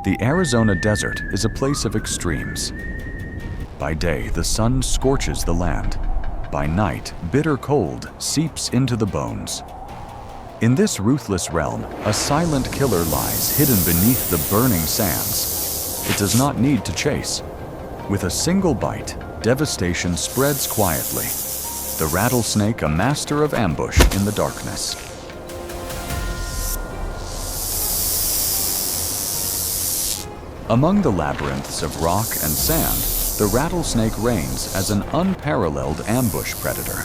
The Arizona desert is a place of extremes. By day, the sun scorches the land. By night, bitter cold seeps into the bones. In this ruthless realm, a silent killer lies hidden beneath the burning sands. It does not need to chase. With a single bite, devastation spreads quietly. The rattlesnake, a master of ambush in the darkness. Among the labyrinths of rock and sand, the rattlesnake reigns as an unparalleled ambush predator.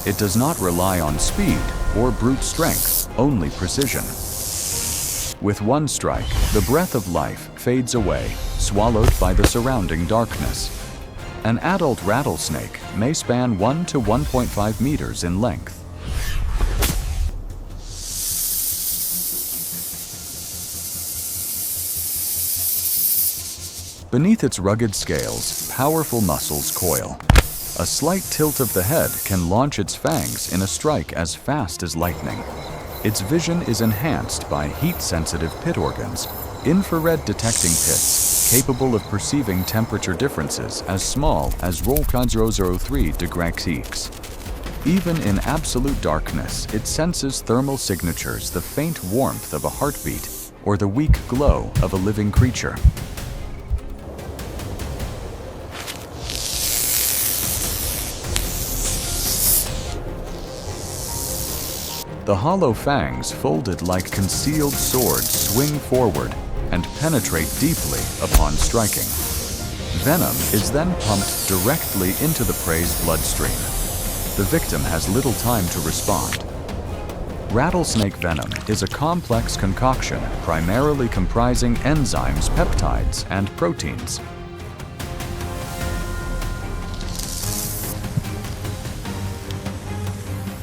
It does not rely on speed or brute strength, only precision. With one strike, the breath of life fades away, swallowed by the surrounding darkness. An adult rattlesnake may span 1 to 1.5 meters in length. Beneath its rugged scales, powerful muscles coil. A slight tilt of the head can launch its fangs in a strike as fast as lightning. Its vision is enhanced by heat-sensitive pit organs, infrared detecting pits capable of perceiving temperature differences as small as 0.003 degrees. Even in absolute darkness, it senses thermal signatures, the faint warmth of a heartbeat or the weak glow of a living creature. The hollow fangs, folded like concealed swords, swing forward and penetrate deeply upon striking. Venom is then pumped directly into the prey's bloodstream. The victim has little time to respond. Rattlesnake venom is a complex concoction primarily comprising enzymes, peptides, and proteins.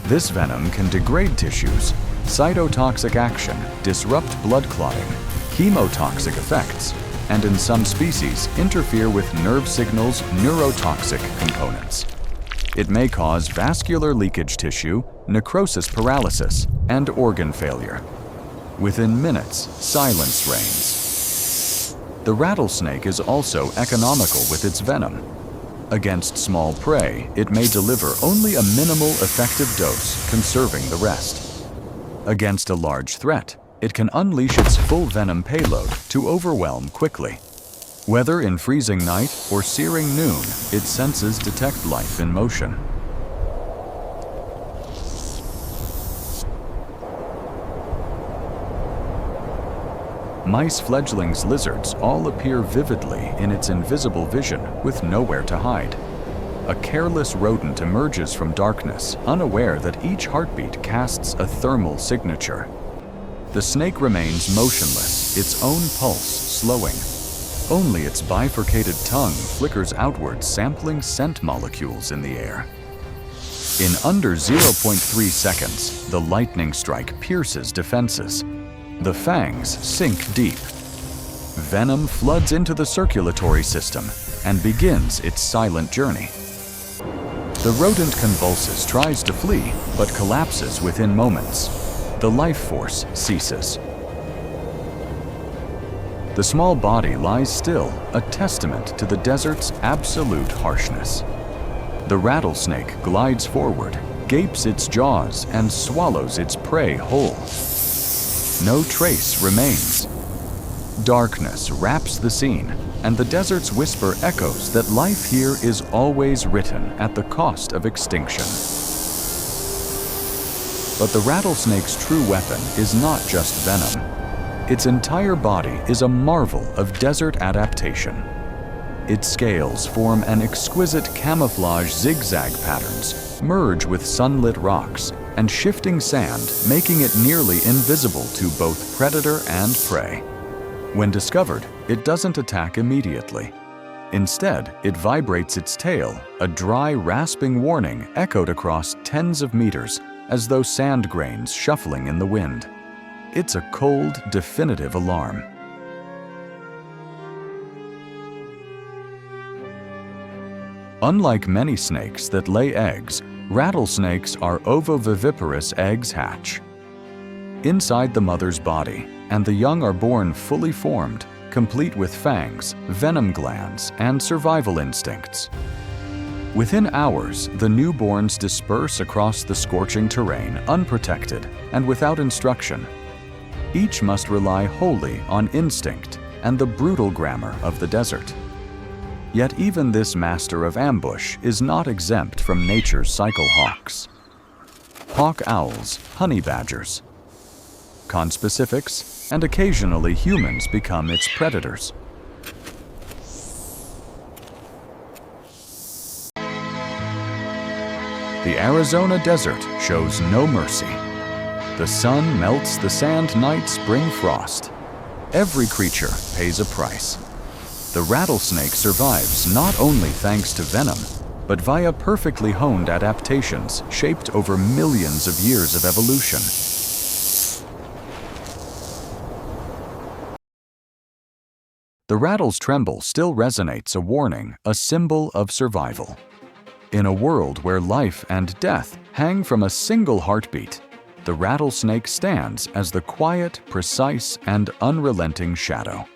This venom can degrade tissues, cytotoxic action, disrupt blood clotting, chemotoxic effects, and in some species interfere with nerve signals' neurotoxic components. It may cause vascular leakage tissue, necrosis paralysis, and organ failure. Within minutes, silence reigns. The rattlesnake is also economical with its venom. Against small prey, it may deliver only a minimal effective dose, conserving the rest. Against a large threat, it can unleash its full venom payload to overwhelm quickly. Whether in freezing night or searing noon, its senses detect life in motion. Mice, fledglings, lizards all appear vividly in its invisible vision with nowhere to hide. A careless rodent emerges from darkness, unaware that each heartbeat casts a thermal signature. The snake remains motionless, its own pulse slowing. Only its bifurcated tongue flickers outward, sampling scent molecules in the air. In under 0.3 seconds, the lightning strike pierces defenses. The fangs sink deep. Venom floods into the circulatory system and begins its silent journey. The rodent convulses, tries to flee, but collapses within moments. The life force ceases. The small body lies still, a testament to the desert's absolute harshness. The rattlesnake glides forward, gapes its jaws, and swallows its prey whole. No trace remains. Darkness wraps the scene, and the desert's whisper echoes that life here is always written at the cost of extinction. But the rattlesnake's true weapon is not just venom. Its entire body is a marvel of desert adaptation. Its scales form an exquisite camouflage zigzag patterns, merge with sunlit rocks, and shifting sand, making it nearly invisible to both predator and prey. When discovered, it doesn't attack immediately. Instead, it vibrates its tail, a dry, rasping warning echoed across tens of meters, as though sand grains shuffling in the wind. It's a cold, definitive alarm. Unlike many snakes that lay eggs, rattlesnakes are ovoviviparous. Eggs hatch inside the mother's body, and the young are born fully formed, complete with fangs, venom glands, and survival instincts. Within hours, the newborns disperse across the scorching terrain unprotected and without instruction. Each must rely wholly on instinct and the brutal grammar of the desert. Yet even this master of ambush is not exempt from nature's cycle hawks. Hawk owls, honey badgers, conspecifics, and occasionally humans become its predators. The Arizona desert shows no mercy. The sun melts the sand night spring frost. Every creature pays a price. The rattlesnake survives not only thanks to venom, but via perfectly honed adaptations shaped over millions of years of evolution. The rattle's tremble still resonates, a warning, a symbol of survival. In a world where life and death hang from a single heartbeat, the rattlesnake stands as the quiet, precise, and unrelenting shadow.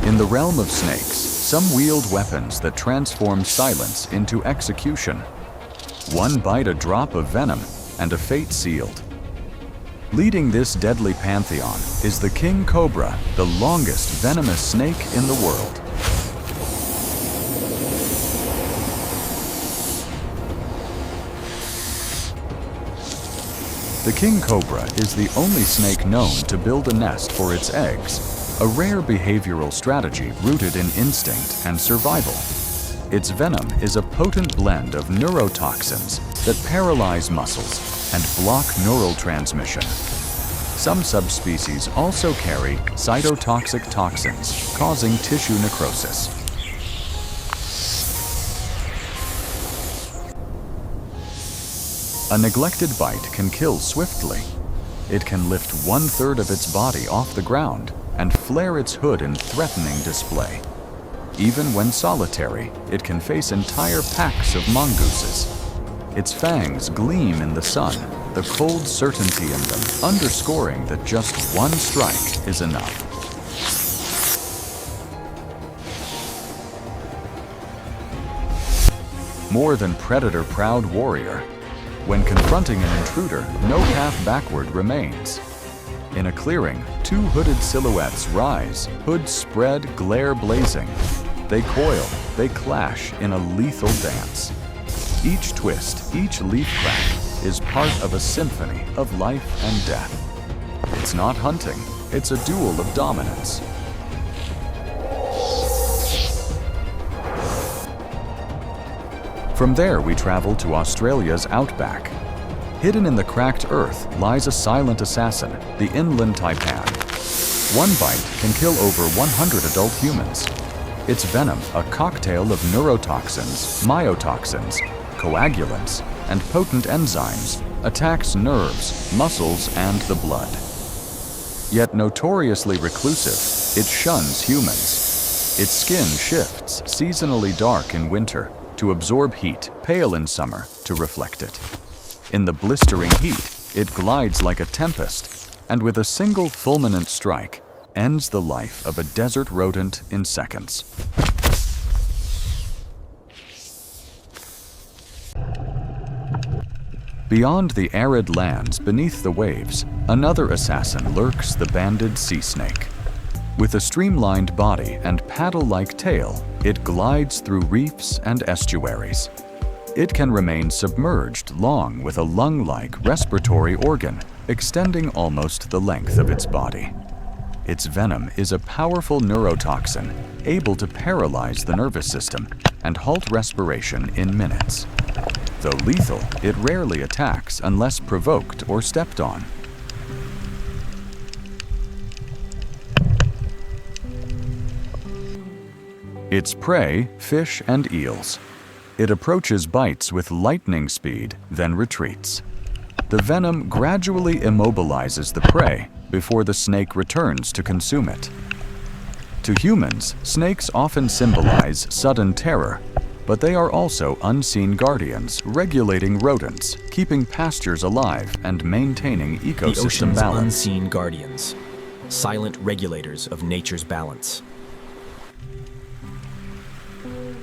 In the realm of snakes, some wield weapons that transform silence into execution. One bite, a drop of venom, and a fate sealed. Leading this deadly pantheon is the king cobra, the longest venomous snake in the world. The king cobra is the only snake known to build a nest for its eggs, a rare behavioral strategy rooted in instinct and survival. Its venom is a potent blend of neurotoxins that paralyze muscles and block neural transmission. Some subspecies also carry cytotoxic toxins, causing tissue necrosis. A neglected bite can kill swiftly. It can lift 1/3 of its body off the ground and flare its hood in threatening display. Even when solitary, it can face entire packs of mongooses. Its fangs gleam in the sun, the cold certainty in them underscoring that just one strike is enough. More than predator-proud warrior, when confronting an intruder, no path backward remains. In a clearing, two hooded silhouettes rise, hoods spread, glare blazing. They coil, they clash in a lethal dance. Each twist, each leaf crack is part of a symphony of life and death. It's not hunting, it's a duel of dominance. From there, we travel to Australia's outback. Hidden in the cracked earth lies a silent assassin, the inland taipan. One bite can kill over 100 adult humans. Its venom, a cocktail of neurotoxins, myotoxins, coagulants, and potent enzymes, attacks nerves, muscles, and the blood. Yet notoriously reclusive, it shuns humans. Its skin shifts, seasonally dark in winter, to absorb heat, pale in summer, to reflect it. In the blistering heat, it glides like a tempest, and with a single fulminant strike, ends the life of a desert rodent in seconds. Beyond the arid lands beneath the waves, another assassin lurks, the banded sea snake. With a streamlined body and paddle-like tail, it glides through reefs and estuaries. It can remain submerged long with a lung-like respiratory organ extending almost the length of its body. Its venom is a powerful neurotoxin able to paralyze the nervous system and halt respiration in minutes. Though lethal, it rarely attacks unless provoked or stepped on. Its prey, fish and eels. It approaches bites with lightning speed, then retreats. The venom gradually immobilizes the prey before the snake returns to consume it. To humans, snakes often symbolize sudden terror, But they are also unseen guardians, regulating rodents, keeping pastures alive, and maintaining The ecosystem ocean's balance. unseen guardians, silent regulators of nature's balance.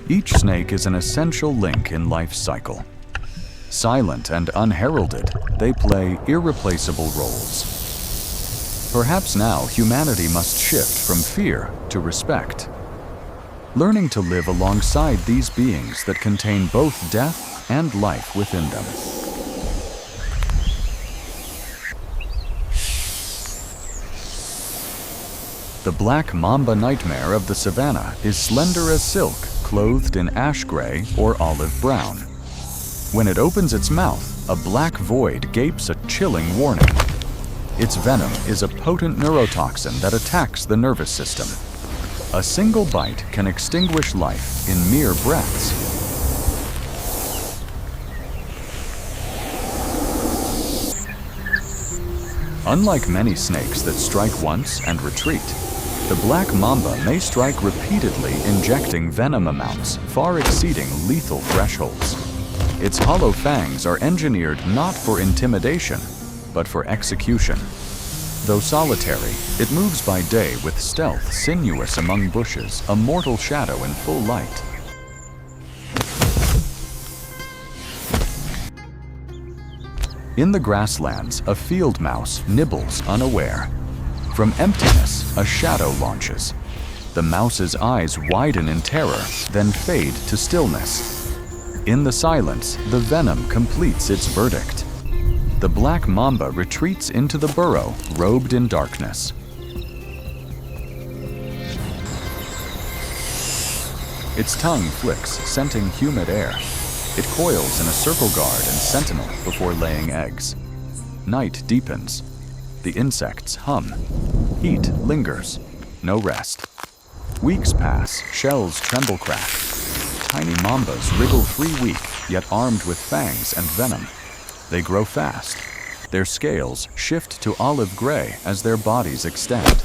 Each snake is an essential link in life's cycle. Silent and unheralded, they play irreplaceable roles. Perhaps now humanity must shift from fear to respect, learning to live alongside these beings that contain both death and life within them. The black mamba nightmare of the savanna is slender as silk, clothed in ash gray or olive brown. When it opens its mouth, a black void gapes a chilling warning. Its venom is a potent neurotoxin that attacks the nervous system. A single bite can extinguish life in mere breaths. Unlike many snakes that strike once and retreat, the black mamba may strike repeatedly, injecting venom amounts far exceeding lethal thresholds. Its hollow fangs are engineered not for intimidation, but for execution. Though solitary, it moves by day with stealth sinuous among bushes, a mortal shadow in full light. In the grasslands, a field mouse nibbles unaware. From emptiness, a shadow launches. The mouse's eyes widen in terror, then fade to stillness. In the silence, the venom completes its verdict. The black mamba retreats into the burrow, robed in darkness. Its tongue flicks, scenting humid air. It coils in a circle guard and sentinel before laying eggs. Night deepens. The insects hum. Heat lingers. No rest. Weeks pass, shells tremble crack. Tiny mambas wriggle free weak, yet armed with fangs and venom. They grow fast. Their scales shift to olive gray as their bodies extend.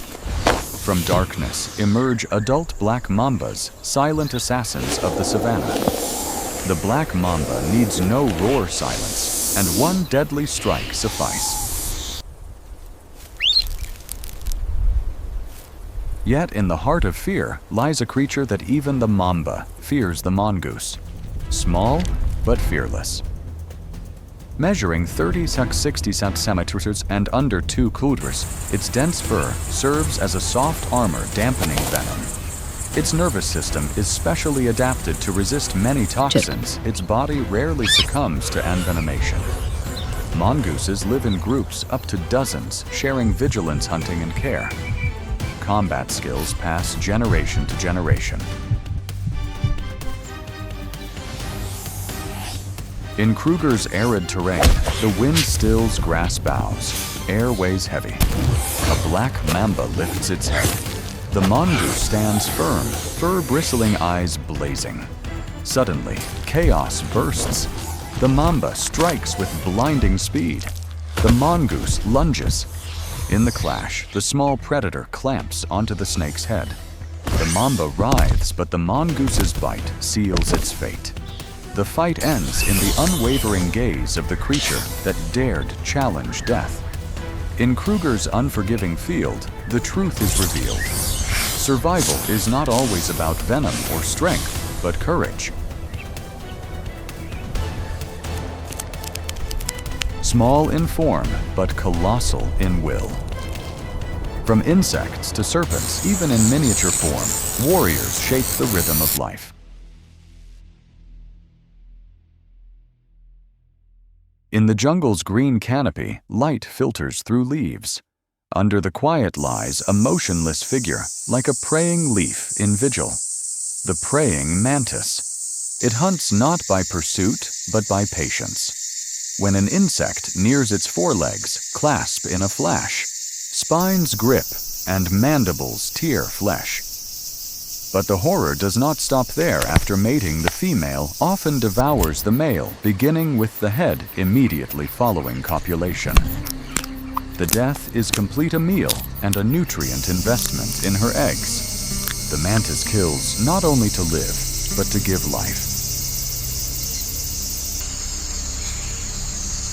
From darkness emerge adult black mambas, silent assassins of the savanna. The black mamba needs no roar silence, and one deadly strike suffice. Yet in the heart of fear lies a creature that even the mamba fears, the mongoose. Small, but fearless. Measuring 30–60 centimeters and under 2 kudras, its dense fur serves as a soft armor dampening venom. Its nervous system is specially adapted to resist many toxins. Its body rarely succumbs to envenomation. Mongooses live in groups up to dozens, sharing vigilance, hunting, and care. Combat skills pass generation to generation. In Kruger's arid terrain, the wind stills grass boughs. Air weighs heavy. A black mamba lifts its head. The mongoose stands firm, fur-bristling eyes blazing. Suddenly, chaos bursts. The mamba strikes with blinding speed. The mongoose lunges. In the clash, the small predator clamps onto the snake's head. The mamba writhes, but the mongoose's bite seals its fate. The fight ends in the unwavering gaze of the creature that dared challenge death. In Kruger's unforgiving field, the truth is revealed. Survival is not always about venom or strength, but courage. Small in form, but colossal in will. From insects to serpents, even in miniature form, warriors shape the rhythm of life. In the jungle's green canopy, light filters through leaves. Under the quiet lies a motionless figure, like a praying leaf in vigil. The praying mantis. It hunts not by pursuit, but by patience. When an insect nears its forelegs, clasp in a flash. Spines grip, and mandibles tear flesh. But the horror does not stop there. After mating, the female often devours the male, beginning with the head immediately following copulation. The death is complete a meal and a nutrient investment in her eggs. The mantis kills not only to live, but to give life.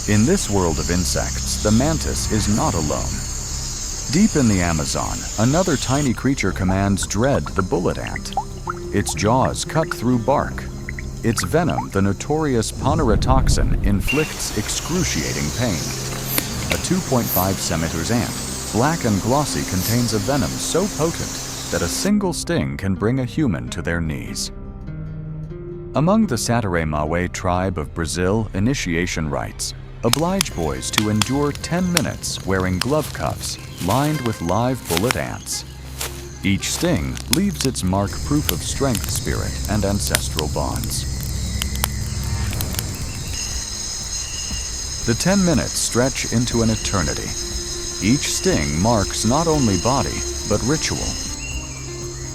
In this world of insects, the mantis is not alone. Deep in the Amazon, another tiny creature commands dread the bullet ant. Its jaws cut through bark. Its venom, the notorious ponerotoxin, inflicts excruciating pain. A 2.5 centimeters ant, black and glossy, contains a venom so potent that a single sting can bring a human to their knees. Among the Sateré-Mawe tribe of Brazil, initiation rites oblige boys to endure 10 minutes wearing glove cuffs lined with live bullet ants. Each sting leaves its mark, proof of strength, spirit, and ancestral bonds. The 10 minutes stretch into an eternity. Each sting marks not only body, but ritual.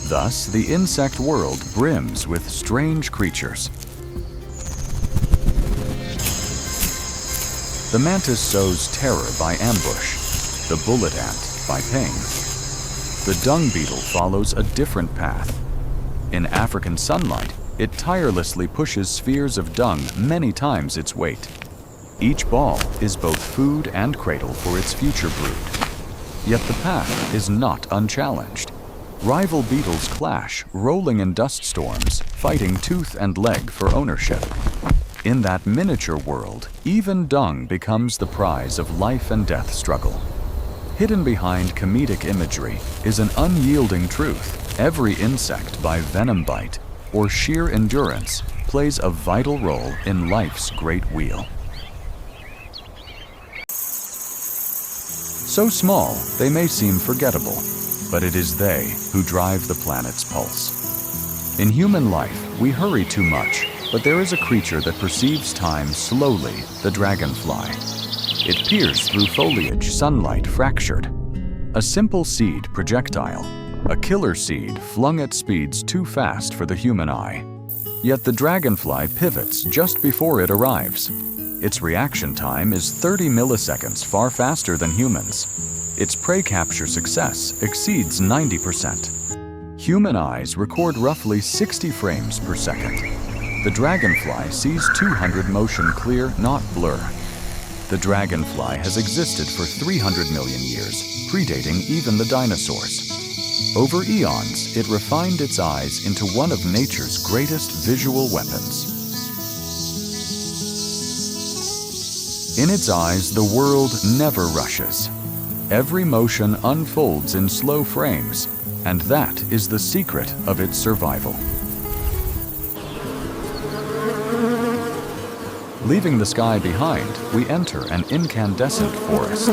Thus, the insect world brims with strange creatures. The mantis sows terror by ambush, the bullet ant by pain. The dung beetle follows a different path. In African sunlight, it tirelessly pushes spheres of dung many times its weight. Each ball is both food and cradle for its future brood. Yet the path is not unchallenged. Rival beetles clash, rolling in dust storms, fighting tooth and leg for ownership. In that miniature world, even dung becomes the prize of life and death struggle. Hidden behind comedic imagery is an unyielding truth. Every insect, by venom bite or sheer endurance, plays a vital role in life's great wheel. So small, they may seem forgettable, but it is they who drive the planet's pulse. In human life, we hurry too much, but there is a creature that perceives time slowly, the dragonfly. It peers through foliage, sunlight fractured. A simple seed projectile, a killer seed flung at speeds too fast for the human eye. Yet the dragonfly pivots just before it arrives. Its reaction time is 30 milliseconds, far faster than humans. Its prey capture success exceeds 90%. Human eyes record roughly 60 frames per second. The dragonfly sees 200 motion clear, not blur. The dragonfly has existed for 300 million years, predating even the dinosaurs. Over eons, it refined its eyes into one of nature's greatest visual weapons. In its eyes, the world never rushes. Every motion unfolds in slow frames, and that is the secret of its survival. Leaving the sky behind, we enter an incandescent forest.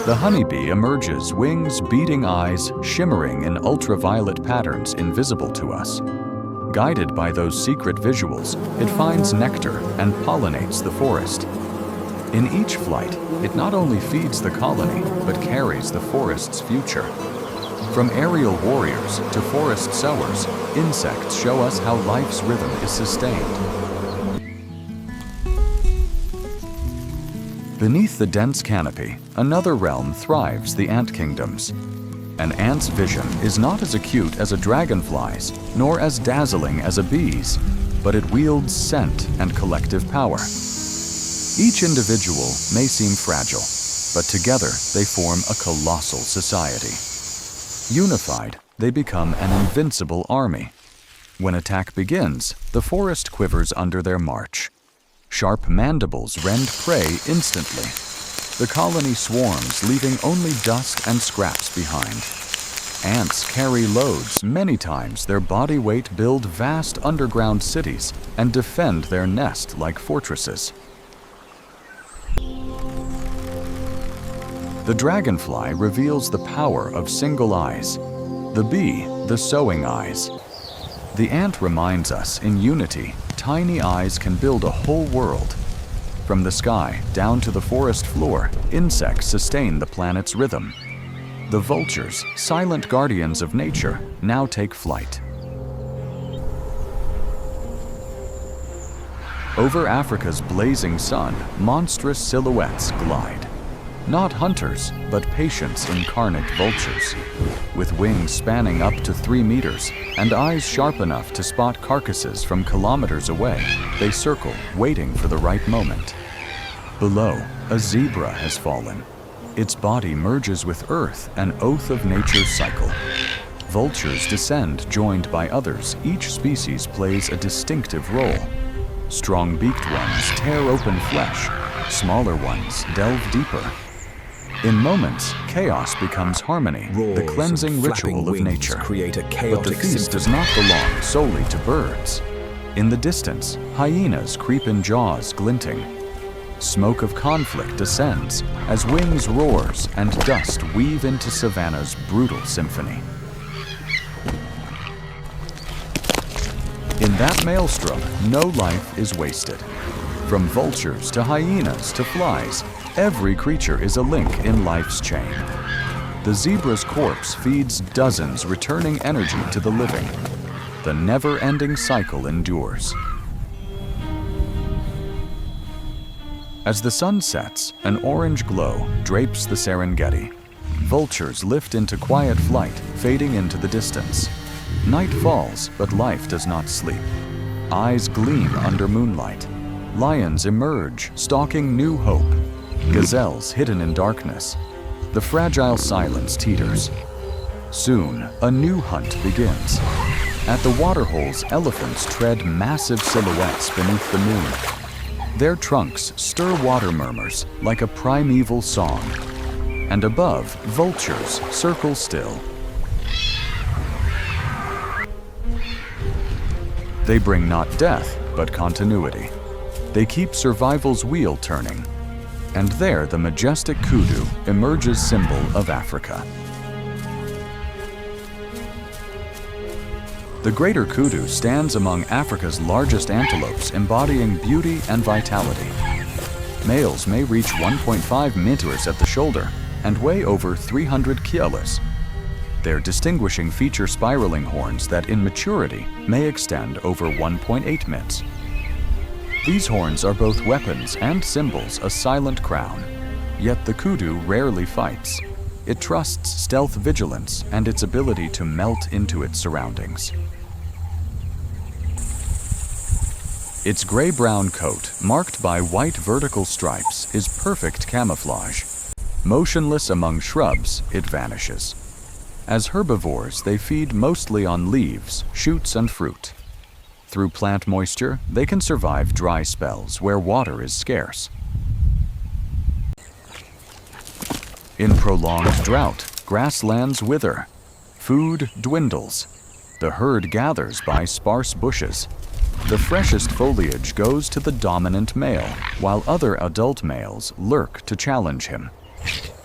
The honeybee emerges, wings, beating eyes, shimmering in ultraviolet patterns invisible to us. Guided by those secret visuals, it finds nectar and pollinates the forest. In each flight, it not only feeds the colony, but carries the forest's future. From aerial warriors to forest sowers, insects show us how life's rhythm is sustained. Beneath the dense canopy, another realm thrives, the ant kingdoms. An ant's vision is not as acute as a dragonfly's, nor as dazzling as a bee's, but it wields scent and collective power. Each individual may seem fragile, but together they form a colossal society. Unified, they become an invincible army. When attack begins, the forest quivers under their march. Sharp mandibles rend prey instantly. The colony swarms, leaving only dust and scraps behind. Ants carry loads, many times their body weight, build vast underground cities, and defend their nest like fortresses. The dragonfly reveals the power of single eyes. The bee, the sowing eyes. The ant reminds us, in unity, tiny eyes can build a whole world. From the sky down to the forest floor, insects sustain the planet's rhythm. The vultures, silent guardians of nature, now take flight. Over Africa's blazing sun, monstrous silhouettes glide. Not hunters, but patients incarnate vultures. With wings spanning up to 3 meters and eyes sharp enough to spot carcasses from kilometers away, they circle, waiting for the right moment. Below, a zebra has fallen. Its body merges with earth, an oath of nature's cycle. Vultures descend, joined by others. Each species plays a distinctive role. Strong-beaked ones tear open flesh. Smaller ones delve deeper. In moments, chaos becomes harmony, the cleansing ritual of nature. Create a But chaotic the feast does symphony. not belong solely to birds. In the distance, hyenas creep in jaws glinting. Smoke of conflict ascends as wings roars and dust weave into savanna's brutal symphony. In that maelstrom, no life is wasted. From vultures to hyenas to flies, every creature is a link in life's chain. The zebra's corpse feeds dozens, returning energy to the living. The never-ending cycle endures. As the sun sets, an orange glow drapes the Serengeti. Vultures lift into quiet flight, fading into the distance. Night falls, but life does not sleep. Eyes gleam under moonlight. Lions emerge, stalking new hope. Gazelles hidden in darkness. The fragile silence teeters. Soon, a new hunt begins. At the waterholes, elephants tread massive silhouettes beneath the moon. Their trunks stir water murmurs like a primeval song. And above, vultures circle still. They bring not death, but continuity. They keep survival's wheel turning. And there, the majestic kudu emerges, symbol of Africa. The greater kudu stands among Africa's largest antelopes, embodying beauty and vitality. Males may reach 1.5 meters at the shoulder and weigh over 300 kilos. Their distinguishing feature spiraling horns that in maturity may extend over 1.8 meters. These horns are both weapons and symbols, a silent crown. Yet the kudu rarely fights. It trusts stealth vigilance and its ability to melt into its surroundings. Its gray-brown coat, marked by white vertical stripes, is perfect camouflage. Motionless among shrubs, it vanishes. As herbivores, they feed mostly on leaves, shoots, and fruit. Through plant moisture, they can survive dry spells where water is scarce. In prolonged drought, grasslands wither. Food dwindles. The herd gathers by sparse bushes. The freshest foliage goes to the dominant male, while other adult males lurk to challenge him.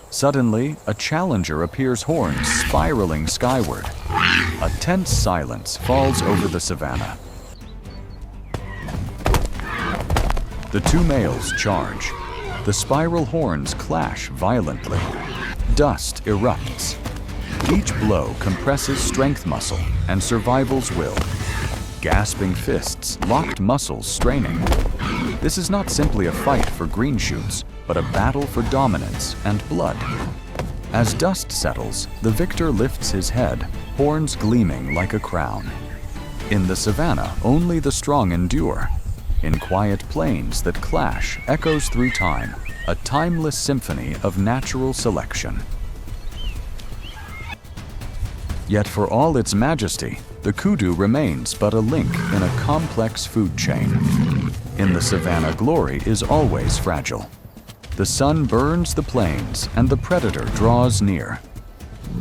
Suddenly, a challenger appears, horns spiraling skyward. A tense silence falls over the savanna. The two males charge. The spiral horns clash violently. Dust erupts. Each blow compresses strength muscle and survival's will. Gasping fists, locked muscles straining. This is not simply a fight for green shoots, but a battle for dominance and blood. As dust settles, the victor lifts his head, horns gleaming like a crown. In the savanna, only the strong endure. In quiet plains that clash, echoes through time, a timeless symphony of natural selection. Yet for all its majesty, the kudu remains but a link in a complex food chain. In the savanna, glory is always fragile. The sun burns the plains and the predator draws near.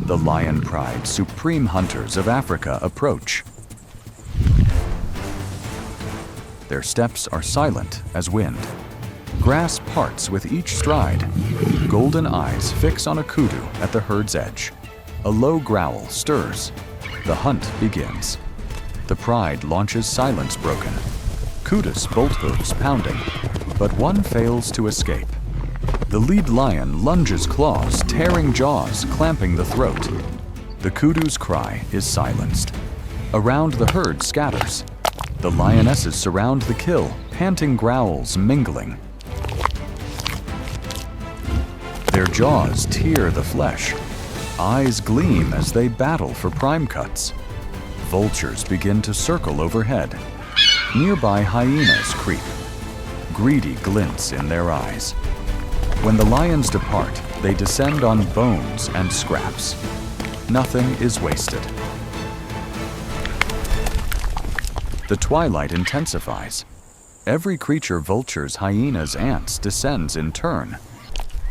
The lion pride, supreme hunters of Africa approach. Their steps are silent as wind. Grass parts with each stride. Golden eyes fix on a kudu at the herd's edge. A low growl stirs. The hunt begins. The pride launches silence broken. Kudus bolt hooves pounding, but one fails to escape. The lead lion lunges claws, tearing jaws, clamping the throat. The kudu's cry is silenced. Around the herd scatters. The lionesses surround the kill, panting growls mingling. Their jaws tear the flesh. Eyes gleam as they battle for prime cuts. Vultures begin to circle overhead. Nearby hyenas creep. greedy glints in their eyes. When the lions depart, they descend on bones and scraps. Nothing is wasted. The twilight intensifies. Every creature vultures, hyenas, ants descends in turn.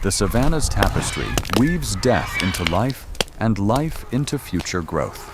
The savanna's tapestry weaves death into life and life into future growth.